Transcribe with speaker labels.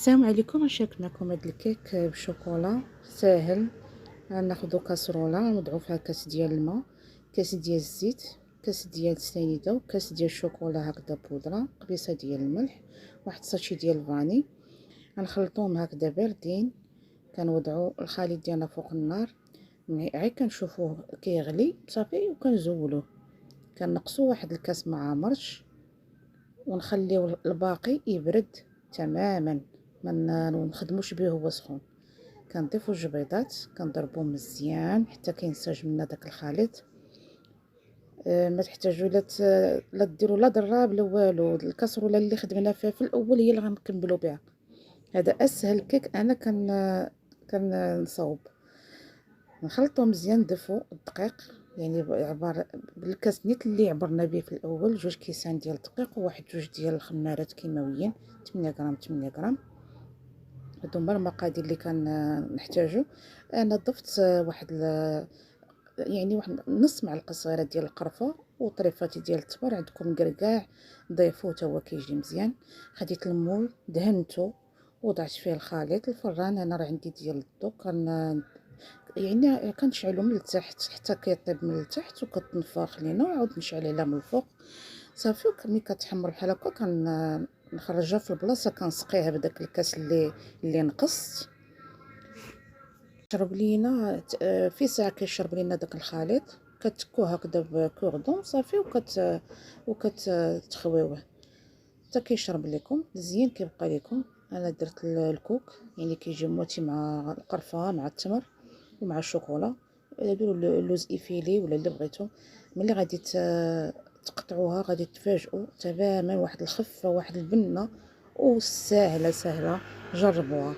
Speaker 1: السلام عليكم. نشارك معكم هاد الكيك بالشوكولا ساهل. غناخدو كاسرونه نوضعو فيها كاس ديال الماء، كاس ديال الزيت، كاس ديال السنيده، وكاس ديال الشوكولا هكذا بودره، قبيصه ديال الملح، واحد ساشي ديال الفاني. غنخلطوهم هكذا باردين. كنوضعو الخليط ديالنا فوق النار، غير كنشوفوه كيغلي صافي وكنزولوه. كنقصو واحد الكاس مع مرش ونخليو الباقي يبرد تماما، ما نخدموش به هو سخون. كنضيفو الجبيضات كنضربو مزيان حتى كينسجم لنا داك الخليط. ما تحتاجوا لا ديروا لا ضراب لا والو. الكاسرونه اللي خدمنا فيها في الاول هي اللي غنكملوا بها. هذا اسهل كيك انا كنصاوب. نخلطو مزيان، نضيفو الدقيق، يعني عباره بالكاس نيت اللي عبرنا به في الاول، 2 كيسان ديال الدقيق وواحد 2 ديال الخمارات كيماويين، 8 غرام 8 غرام. هادو هما المقادير اللي نحتاجو. انا ضفت واحد نص معلقه صغيره ديال القرفه وطريفات ديال التمر. عندكم كركاع ضيفوه حتى هو كيجي مزيان. خديت المول دهنته وضعت فيه الخليط. الفران انا راه عندي ديال الضو، كنشعلو من التحت حتى كيطيب من التحت، وكتنفخ لينا وعاود نشعل عليها من الفوق صافي. ملي كتحمر بحال هكا نخرجها في البلاصه، كنسقيها بداك الكاس اللي نقصت. شرب لينا في ساعه كيشرب لينا داك الخليط. كتكوه هكذا بكوردون صافي، تخويوه حتى كيشرب لكم مزيان. كيبقى لكم انا درت الكوك، يعني كيجي موتي مع القرفه مع التمر ومع الشوكولا. ديروا اللوز ايفيلي ولا اللي بغيتو. ملي غادي تقطعوها غادي تفاجئوا تماما، واحد الخفه واحد البنه وسهله سهله. جربوها.